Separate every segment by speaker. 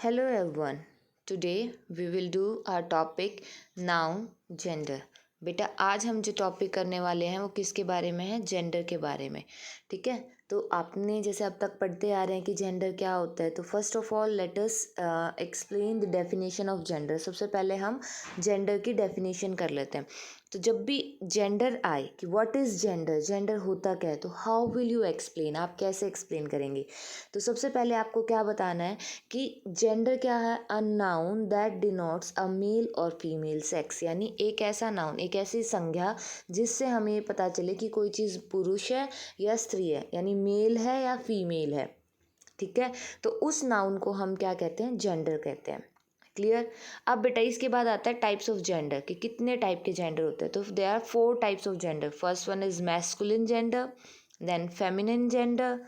Speaker 1: Hello everyone. Today we will do our topic noun gender. बेटा आज हम जो टॉपिक करने वाले हैं वो किसके बारे में है? जेंडर के बारे में. ठीक है. तो आपने जैसे अब तक पढ़ते आ रहे हैं कि जेंडर क्या होता है, तो first of all let us explain the definition of gender. सबसे पहले हम जेंडर की डेफिनेशन कर लेते हैं. तो जब भी जेंडर आए कि व्हाट इज़ जेंडर, जेंडर होता क्या है, तो हाउ विल यू एक्सप्लेन, आप कैसे एक्सप्लेन करेंगे. तो सबसे पहले आपको क्या बताना है कि जेंडर क्या है? A noun that denotes a male और फीमेल सेक्स. यानी एक ऐसा नाउन, एक ऐसी संज्ञा जिससे हमें ये पता चले कि कोई चीज़ पुरुष है या स्त्री है, यानी मेल है या फीमेल है. ठीक है. तो उस नाउन को हम क्या कहते हैं? जेंडर कहते हैं. क्लियर. अब बेटा इसके बाद आता है टाइप्स ऑफ जेंडर, कि कितने टाइप के जेंडर होते हैं. तो they are 4 types of gender. First one is masculine gender, then feminine gender,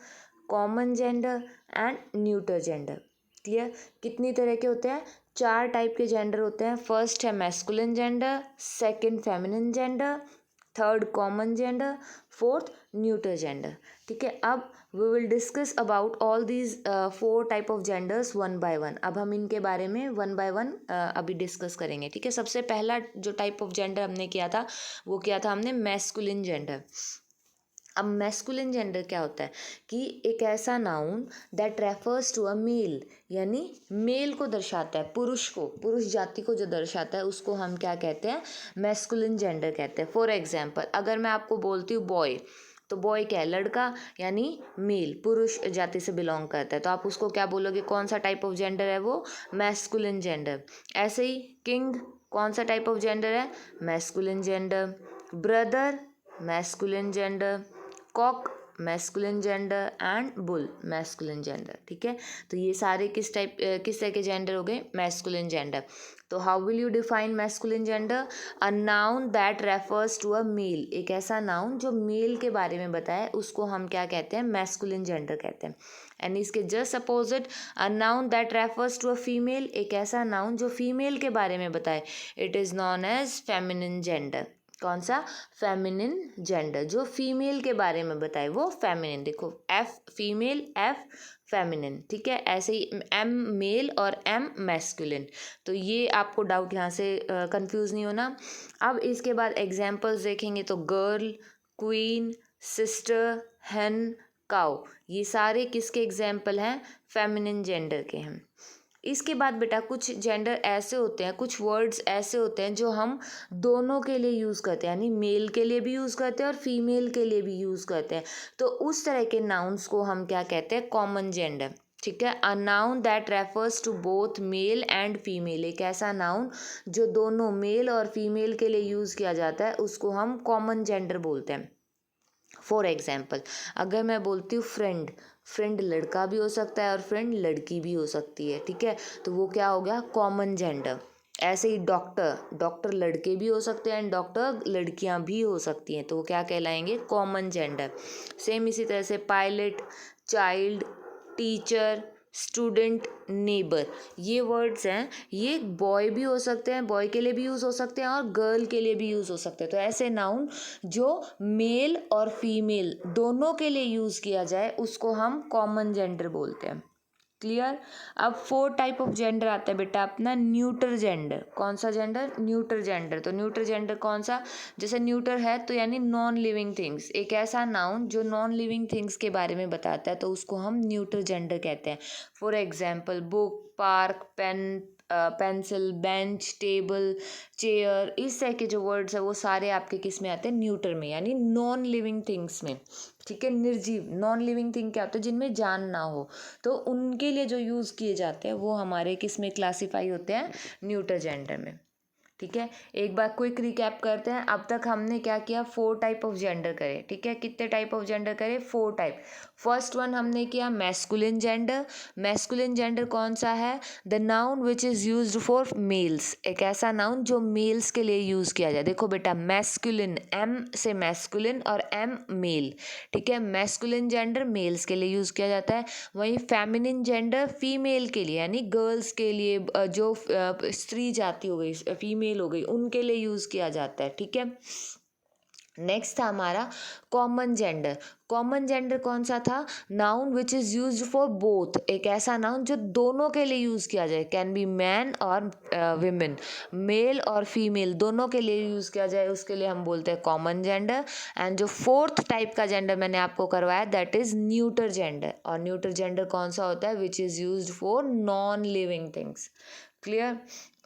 Speaker 1: common gender and neuter gender. Clear. कितनी तरह के होते हैं? 4 टाइप के जेंडर होते हैं. फर्स्ट है masculine gender, second feminine gender, third common gender, fourth neuter gender. ठीक है. अब we will discuss about all these 4 type of genders one by one. अब हम इनके बारे में वन बाय वन अभी डिस्कस करेंगे. ठीक है. सबसे पहला जो टाइप ऑफ जेंडर हमने किया था वो किया था हमने मैस्कुलिन जेंडर. अब मैस्कुलिन जेंडर क्या होता है कि एक ऐसा noun that refers to a male, यानी मेल को दर्शाता है, पुरुष को, पुरुष जाति को जो दर्शाता है उसको हम क्या कहते हैं? मैस्कुलिन जेंडर कहते हैं. फॉर एग्जाम्पल अगर मैं आपको बोलती हूँ बॉय, तो बॉय क्या है? लड़का, यानी मेल, पुरुष जाति से बिलोंग करता है. तो आप उसको क्या बोलोगे? कौन सा टाइप ऑफ जेंडर है वो? Masculine gender. ऐसे ही किंग कौन सा टाइप ऑफ जेंडर है? Masculine gender. Brother masculine gender. Cock masculine gender and bull masculine gender. ठीक है. तो ये सारे किस तरह के जेंडर हो गए? Masculine gender. तो how will you define masculine gender? A noun that refers to a male. एक ऐसा नाउन जो मेल के बारे में बताए उसको हम क्या कहते हैं? मैस्कुलिन जेंडर कहते हैं. एंड इसके just opposite a noun that refers to a female. एक ऐसा नाउन जो फीमेल के बारे में बताए, it is known as feminine gender. कौन सा? Feminine gender. जो फीमेल के बारे में बताए वो फेमिनिन. देखो एफ फीमेल, एफ फेमिनिन. ठीक है. ऐसे ही एम मेल और एम मैस्कुलिन. तो ये आपको डाउट यहाँ से कंफ्यूज नहीं होना. अब इसके बाद एग्जाम्पल्स देखेंगे तो गर्ल, क्वीन, सिस्टर, हेन, काउ, ये सारे किसके एग्जाम्पल हैं? फेमिनिन जेंडर के हैं. इसके बाद बेटा कुछ जेंडर ऐसे होते हैं, कुछ वर्ड्स ऐसे होते हैं जो हम दोनों के लिए यूज़ करते हैं, यानी मेल के लिए भी यूज़ करते हैं और फीमेल के लिए भी यूज़ करते हैं. तो उस तरह के नाउन्स को हम क्या कहते हैं? Common gender. ठीक है. A noun that refers to both male and female. एक ऐसा नाउन जो दोनों मेल और फीमेल के लिए यूज़ किया जाता है उसको हम कॉमन जेंडर बोलते हैं. फॉर एग्जाम्पल अगर मैं बोलती हूँ फ्रेंड, फ्रेंड लड़का भी हो सकता है और फ्रेंड लड़की भी हो सकती है. ठीक है. तो वो क्या हो गया? Common gender. ऐसे ही डॉक्टर, डॉक्टर लड़के भी हो सकते हैं एंड डॉक्टर लड़कियां भी हो सकती हैं. तो वो क्या कहलाएंगे? Common gender. सेम इसी तरह से pilot, child, teacher, student, neighbour, ये वर्ड्स हैं. ये बॉय भी हो सकते हैं, बॉय के लिए भी यूज़ हो सकते हैं और गर्ल के लिए भी यूज़ हो सकते हैं. तो ऐसे नाउन जो मेल और फीमेल दोनों के लिए यूज़ किया जाए उसको हम कॉमन जेंडर बोलते हैं. क्लियर. अब 4 टाइप ऑफ जेंडर आता है बेटा अपना. Neuter gender. कौन सा जेंडर? Neuter gender. तो न्यूटर जेंडर कौन सा? जैसे न्यूटर है तो यानी नॉन लिविंग थिंग्स. एक ऐसा नाउन जो नॉन लिविंग थिंग्स के बारे में बताता है तो उसको हम न्यूटर जेंडर कहते हैं. For example book, park, pen, pencil, bench, table, chair, इस तरह के जो वर्ड्स है वो सारे आपके किस में आते हैं? न्यूटर में, यानी नॉन लिविंग थिंग्स में. ठीक है. निर्जीव, नॉन लिविंग थिंग क्या होता है? जिनमें जान ना हो. तो उनके लिए जो यूज़ किए जाते हैं वो हमारे किस में क्लासीफाई होते हैं? न्यूटर जेंडर में. ठीक है. एक बार क्विक रिकैप करते हैं. अब तक हमने क्या किया? 4 टाइप ऑफ जेंडर करे. ठीक है. कितने टाइप ऑफ जेंडर करे? 4 टाइप. फर्स्ट वन हमने किया मैस्कुलिन जेंडर. मैस्कुलिन जेंडर कौन सा है? The noun which is used for mails. एक ऐसा नाउन जो मेल्स के लिए यूज़ किया जाए. देखो बेटा मैस्कुलिन, एम से मैस्कुलिन और एम मेल. ठीक है. मैस्कुलिन जेंडर मेल्स के लिए यूज़ किया जाता है. वहीं फेमिनिन जेंडर फीमेल के लिए, यानी गर्ल्स के लिए, जो स्त्री जाति हो गई, फीमेल हो गई, उनके लिए यूज़ किया जाता है. ठीक है. नेक्स्ट था हमारा कॉमन जेंडर। कॉमन जेंडर कौन सा था? Noun which is used for both, एक ऐसा नाउन जो दोनों के लिए यूज़ किया जाए, कैन बी मैन और विमेन, मेल और फीमेल दोनों के लिए यूज़ किया जाए, उसके लिए हम बोलते हैं कॉमन जेंडर। एंड जो फोर्थ टाइप का जेंडर मैंने आपको करवाया दैट इज़ न्यूटर जेंडर। और न्यूटर जेंडर कौन सा होता है? Which is used for non living things. Clear?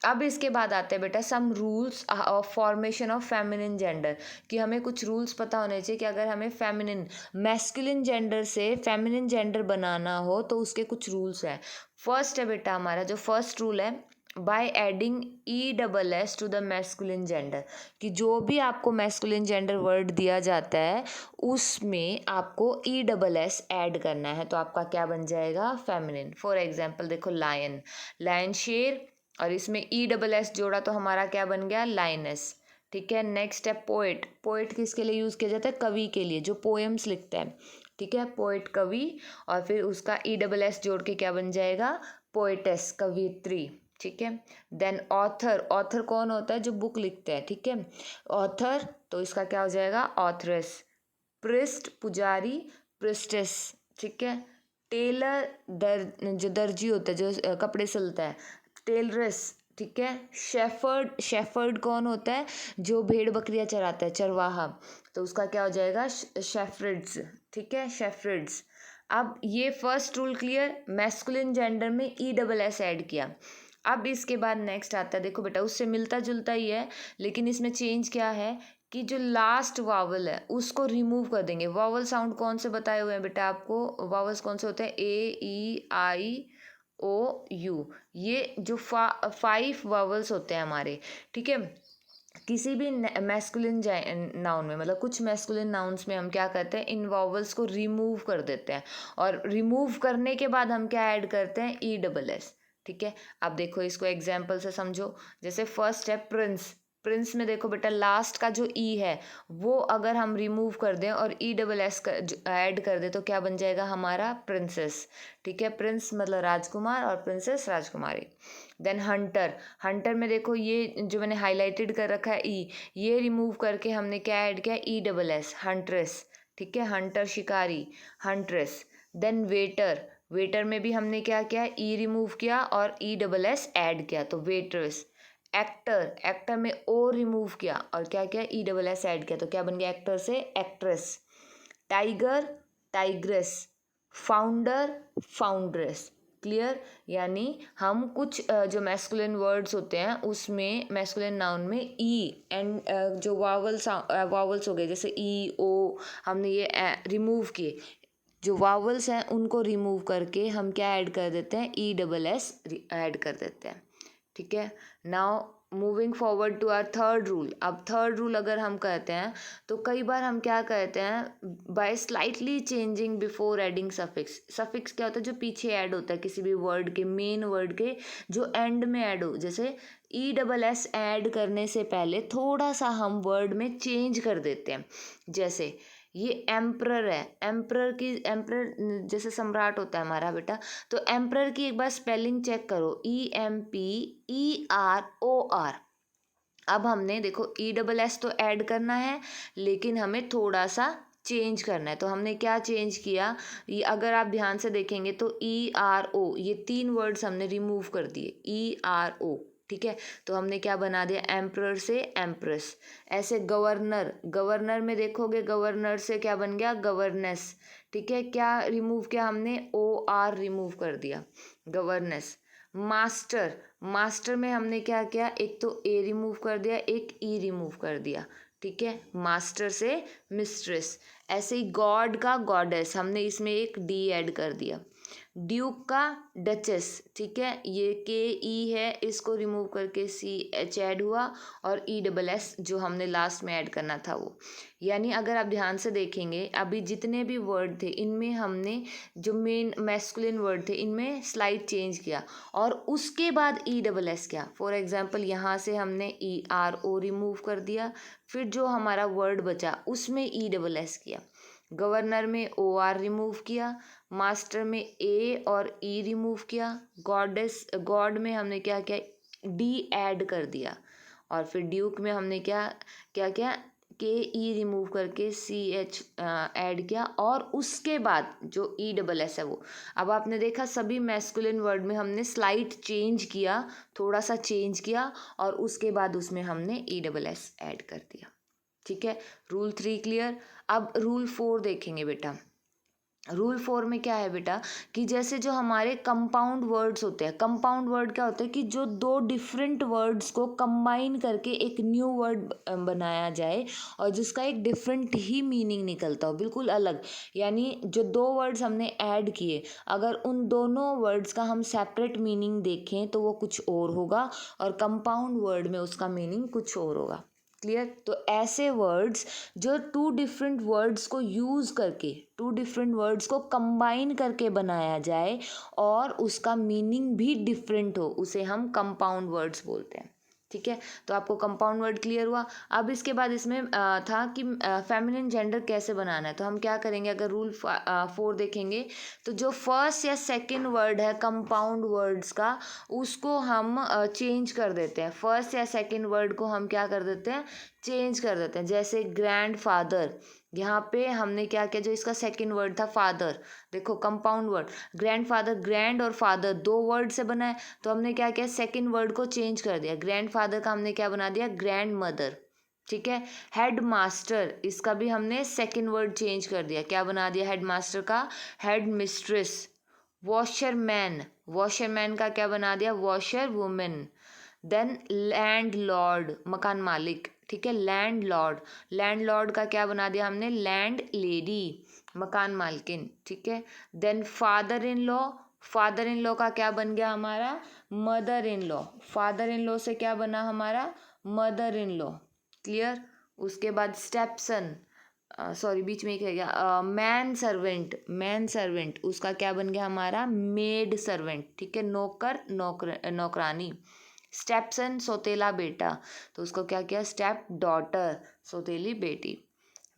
Speaker 1: अब इसके बाद आते हैं बेटा some rules of formation of feminine gender, कि हमें कुछ रूल्स पता होने चाहिए कि अगर हमें फेमिनिन मैस्कुलिन जेंडर से फेमिनिन जेंडर बनाना हो तो उसके कुछ रूल्स हैं। फर्स्ट है बेटा हमारा जो फर्स्ट रूल है, by adding E double S to the masculine gender, कि जो भी आपको मैस्कुलिन जेंडर वर्ड दिया जाता है उसमें आपको ई डबल एस ऐड करना है, तो आपका क्या बन जाएगा? फेमिनिन। फॉर एग्जाम्पल देखो लायन, लायन शेर, और इसमें ई डबल एस जोड़ा तो हमारा क्या बन गया? लाइनस। ठीक है। नेक्स्ट है पोएट। पोएट किसके लिए यूज़ किया जाता है? कवि के लिए, जो पोएम्स लिखता है। ठीक है, पोएट कवि, और फिर उसका ई डबल एस जोड़ के क्या बन जाएगा? पोएटेस, कवियत्री। ठीक है। देन ऑथर, ऑथर कौन होता है? जो बुक लिखते हैं। ठीक है, ऑथर, तो इसका क्या हो जाएगा? ऑथरेस। प्रिस्ट, पुजारी, प्रिस्टेस। ठीक है। टेलर, जो दर्जी होता है, जो कपड़े सिलता है, टेलरेस। ठीक है। शेफर्ड, शेफर्ड कौन होता है? जो भेड़ बकरियां चराता है, चरवाहा, तो उसका क्या हो जाएगा? शेफर्ड्स। ठीक है, शेफर्ड्स। अब ये first rule clear, masculine gender में ई डबल एस ऐड किया। अब इसके बाद नेक्स्ट आता है, देखो बेटा उससे मिलता जुलता ही है, लेकिन इसमें चेंज क्या है कि जो लास्ट वावल है उसको रिमूव कर देंगे। वावल साउंड कौन से बताए हुए हैं बेटा आपको? वावल्स कौन से होते हैं? ए, ई, आई, ओ, यू, ये जो 5 वावल्स होते हैं हमारे। ठीक है। किसी भी मैस्कुलिन नाउन में, मतलब कुछ मैस्कुलिन नाउन्स में हम क्या करते हैं? इन वॉवल्स को रिमूव कर देते हैं, और रिमूव करने के बाद हम क्या ऐड करते हैं? ई डबल एस। ठीक है। अब देखो इसको एग्जाम्पल से समझो। जैसे फर्स्ट है प्रिंस। प्रिंस में देखो बेटा लास्ट का जो ई है वो अगर हम रिमूव कर दें और ई डबल एस ऐड कर दें तो क्या बन जाएगा हमारा? प्रिंसेस। ठीक है, प्रिंस मतलब राजकुमार और प्रिंसेस राजकुमारी। देन हंटर, हंटर में देखो ये जो मैंने हाईलाइटेड कर रखा है ई, ये रिमूव करके हमने क्या ऐड किया? ई डबल एस, हंट्रेस। ठीक है, हंटर शिकारी, हंट्रेस। देन वेटर, वेटर में भी हमने क्या किया? ई रिमूव किया और ई डबल एस ऐड किया, तो वेटर्स। एक्टर, एक्टर में ओ रिमूव किया और क्या किया? ई डबल एस ऐड किया, तो क्या बन गया एक्टर से? Actress. Tiger, tigress. Founder, foundress. Clear? यानी हम कुछ जो मैस्कुलिन वर्ड्स होते हैं उसमें मैस्कुलिन नाउन में ई एंड जो वावल्स वावल्स हो गए जैसे ई, ओ, हमने ये रिमूव किए। जो वावल्स हैं उनको रिमूव करके हम क्या ऐड कर देते हैं? ई डबल एस ऐड कर देते हैं। ठीक है। Now moving forward to our third rule. अब थर्ड रूल अगर हम कहते हैं तो कई बार हम क्या कहते हैं? By slightly changing before adding suffix. Suffix क्या होता है? जो पीछे ऐड होता है किसी भी वर्ड के, मेन वर्ड के जो एंड में ऐड हो, जैसे ई डबल एस ऐड करने से पहले थोड़ा सा हम वर्ड में चेंज कर देते हैं। जैसे ये एम्परर है, एम्परर की, एम्परर जैसे सम्राट होता है हमारा बेटा, तो एम्परर की एक बार स्पेलिंग चेक करो, EMPEROR। अब हमने देखो ई डबल एस तो ऐड करना है लेकिन हमें थोड़ा सा चेंज करना है, तो हमने क्या चेंज किया? ये अगर आप ध्यान से देखेंगे तो ERO, ये 3 वर्ड्स हमने रिमूव कर दिए, ERO। ठीक है, तो हमने क्या बना दिया? एम्परर से एम्प्रेस। ऐसे गवर्नर, गवर्नर में देखोगे गवर्नर से क्या बन गया? गवर्नेस। ठीक है, क्या रिमूव किया हमने? OR रिमूव कर दिया, गवर्नेस। मास्टर, मास्टर में हमने क्या किया? एक तो ए रिमूव कर दिया, एक ई रिमूव कर दिया। ठीक है, मास्टर से मिस्ट्रेस। ऐसे ही गॉड का गॉडेस, हमने इसमें एक डी ऐड कर दिया। ड्यूक का डचेस। ठीक है, ये के ई है, इसको रिमूव करके CH ऐड हुआ और ई डबल एस जो हमने लास्ट में ऐड करना था वो। यानी अगर आप ध्यान से देखेंगे अभी जितने भी वर्ड थे इनमें हमने जो मेन मैस्कुलिन वर्ड थे इनमें स्लाइड चेंज किया और उसके बाद ई डबल एस किया। फॉर एग्जाम्पल यहाँ से हमने ERO रिमूव कर दिया, फिर जो हमारा वर्ड बचा उसमें ई डबल एस किया। गवर्नर में OR रिमूव किया, मास्टर में ए और ई रिमूव किया, गॉडेस, गॉड में हमने क्या किया? डी ऐड कर दिया, और फिर ड्यूक में हमने क्या क्या किया? के ई रिमूव करके सी एच ऐड किया और उसके बाद जो ई डबल एस है वो, अब आपने देखा सभी मैस्कुलिन वर्ड में हमने स्लाइट चेंज किया, थोड़ा सा चेंज किया और उसके बाद उसमें हमने ई डबल एस ऐड कर दिया। ठीक है, रूल 3 क्लियर। अब रूल 4 देखेंगे बेटा। रूल 4 में क्या है बेटा कि जैसे जो हमारे कंपाउंड वर्ड्स होते हैं, कंपाउंड वर्ड क्या होता है कि जो दो डिफरेंट वर्ड्स को कंबाइन करके एक न्यू वर्ड बनाया जाए और जिसका एक डिफरेंट ही मीनिंग निकलता हो, बिल्कुल अलग। यानी जो दो वर्ड्स हमने ऐड किए, अगर उन दोनों वर्ड्स का हम सेपरेट मीनिंग देखें तो वो कुछ और होगा और कंपाउंड वर्ड में उसका मीनिंग कुछ और होगा। क्लियर। तो ऐसे वर्ड्स जो टू डिफरेंट वर्ड्स को यूज़ करके, टू डिफरेंट वर्ड्स को कंबाइन करके बनाया जाए और उसका मीनिंग भी डिफरेंट हो, उसे हम कंपाउंड वर्ड्स बोलते हैं। ठीक है, तो आपको कंपाउंड वर्ड क्लियर हुआ। अब इसके बाद इसमें था कि फेमिनिन जेंडर कैसे बनाना है। तो हम क्या करेंगे, अगर रूल 4 देखेंगे तो जो फर्स्ट या सेकंड वर्ड है कंपाउंड वर्ड्स का, उसको हम चेंज कर देते हैं। फर्स्ट या सेकंड वर्ड को हम क्या कर देते हैं, चेंज कर देते हैं। जैसे ग्रैंड फादर, यहाँ पे हमने क्या किया, जो इसका सेकंड वर्ड था फादर, देखो compound word, grand father, grand और फादर दो वर्ड से बना है, तो हमने क्या किया, सेकंड वर्ड को चेंज कर दिया। ग्रैंड फादर का हमने क्या बना दिया, ग्रैंड मदर। ठीक है, हेड मास्टर, इसका भी हमने सेकंड वर्ड चेंज कर दिया, क्या बना दिया हेड मास्टर का, हेड मिस्ट्रेस। वॉशरमैन, वॉशरमैन का क्या बना दिया, washer women. Then landlord, मकान मालिक। ठीक है, लैंड लॉर्ड, लैंड लॉर्ड का क्या बना दिया हमने, लैंड लेडी, मकान मालकिन। ठीक है, then father in law, father in law का क्या बन गया हमारा, mother in law. Father in law से क्या बना हमारा, मदर इन लॉ। क्लियर। उसके बाद स्टेपसन, सॉरी बीच में ही कह गया, मैन सर्वेंट, मैन सर्वेंट उसका क्या बन गया हमारा, मेड सर्वेंट। ठीक है, नौकर, नौकरानी। स्टेपसन सौतेला बेटा, तो उसको क्या किया, स्टेप डॉटर, सौतेली बेटी।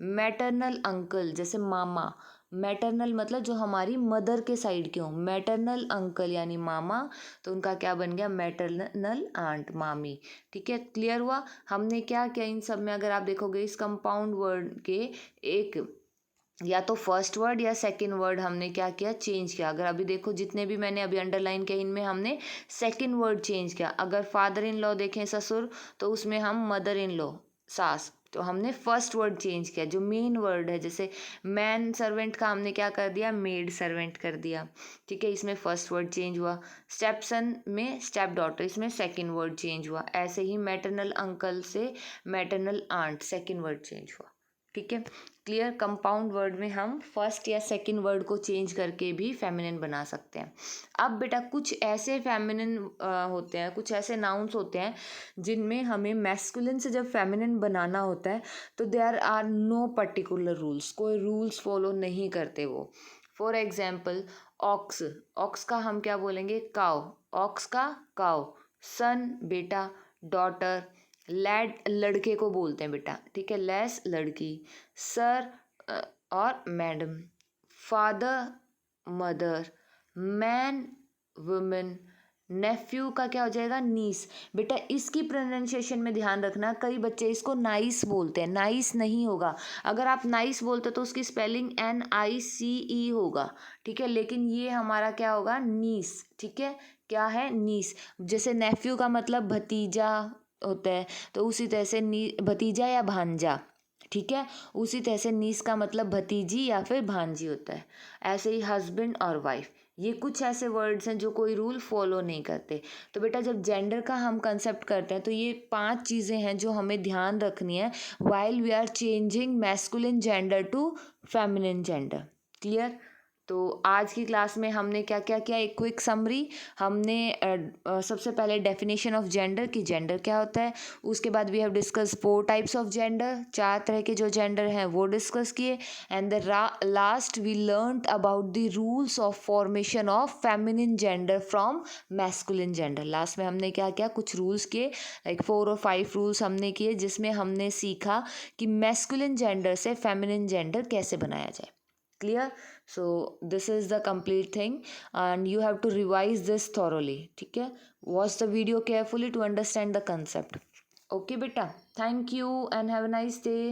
Speaker 1: मैटरनल अंकल, जैसे मामा, मैटरनल मतलब जो हमारी मदर के साइड के हों, मैटरनल अंकल यानी मामा, तो उनका क्या बन गया, मैटरनल आंट, मामी। ठीक है, क्लियर हुआ। हमने क्या किया इन सब में, अगर आप देखोगे इस कंपाउंड वर्ड के एक या तो फर्स्ट वर्ड या सेकंड वर्ड हमने क्या किया, चेंज किया। अगर अभी देखो जितने भी मैंने अभी अंडरलाइन किया, इनमें हमने सेकंड वर्ड चेंज किया। अगर फादर इन लॉ देखें ससुर, तो उसमें हम मदर इन लॉ सास, तो हमने फर्स्ट वर्ड चेंज किया। जो मेन वर्ड है, जैसे मैन सर्वेंट का हमने क्या कर दिया, मेड सर्वेंट कर दिया। ठीक है, इसमें फर्स्ट वर्ड चेंज हुआ। स्टेप सन में स्टेप डॉटर, इसमें सेकंड वर्ड चेंज हुआ। ऐसे ही मैटरनल अंकल से maternal aunt, second word change हुआ। ठीक है, क्लियर। कंपाउंड वर्ड में हम फर्स्ट या सेकंड वर्ड को चेंज करके भी फेमिनिन बना सकते हैं। अब बेटा कुछ ऐसे फेमिनिन होते हैं, कुछ ऐसे नाउन्स होते हैं जिनमें हमें मैस्कुलिन से जब फेमिनिन बनाना होता है तो there are no particular rules, कोई रूल्स फॉलो नहीं करते वो। फॉर एग्जाम्पल ऑक्स, ऑक्स का हम क्या बोलेंगे, काव, ऑक्स का काव। सन बेटा, डॉटर, लैड लड़के को बोलते हैं बेटा। ठीक है, लेस लड़की, सर और madam, father mother, man women, nephew का क्या हो जाएगा, नीस। बेटा इसकी प्रोनाउंसिएशन में ध्यान रखना, कई बच्चे इसको नाइस बोलते हैं, नाइस नहीं होगा। अगर आप नाइस बोलते तो उसकी स्पेलिंग NICE होगा। ठीक है, लेकिन ये हमारा क्या होगा, नीस। ठीक है, क्या है, नीस। जैसे नेफ्यू का मतलब भतीजा होता है, तो उसी तरह से भतीजा या भांजा। ठीक है, उसी तरह से नीस का मतलब भतीजी या फिर भांजी होता है। ऐसे ही हस्बैंड और वाइफ, ये कुछ ऐसे वर्ड्स हैं जो कोई रूल फॉलो नहीं करते। तो बेटा जब जेंडर का हम कंसेप्ट करते हैं तो ये 5 चीज़ें हैं जो हमें ध्यान रखनी है while we are changing masculine gender to feminine gender. Clear. तो आज की क्लास में हमने क्या क्या किया, एक क्विक समरी। हमने सबसे पहले डेफिनेशन ऑफ जेंडर कि जेंडर क्या होता है, उसके बाद we have discuss 4 types of gender, 4 तरह के जो जेंडर हैं वो डिस्कस किए। And the last we learned about the rules of formation of feminine gender from masculine gender. Last में हमने क्या किया, कुछ रूल्स किए, लाइक 4 और 5 रूल्स हमने किए, जिसमें हमने सीखा कि मैस्कुलिन जेंडर से फेमिनिन जेंडर कैसे बनाया जाए। Clear? So this is the complete thing and you have to revise this thoroughly. ठीक है, watch the video carefully to understand the concept. Okay बेटा, thank you and have a nice day.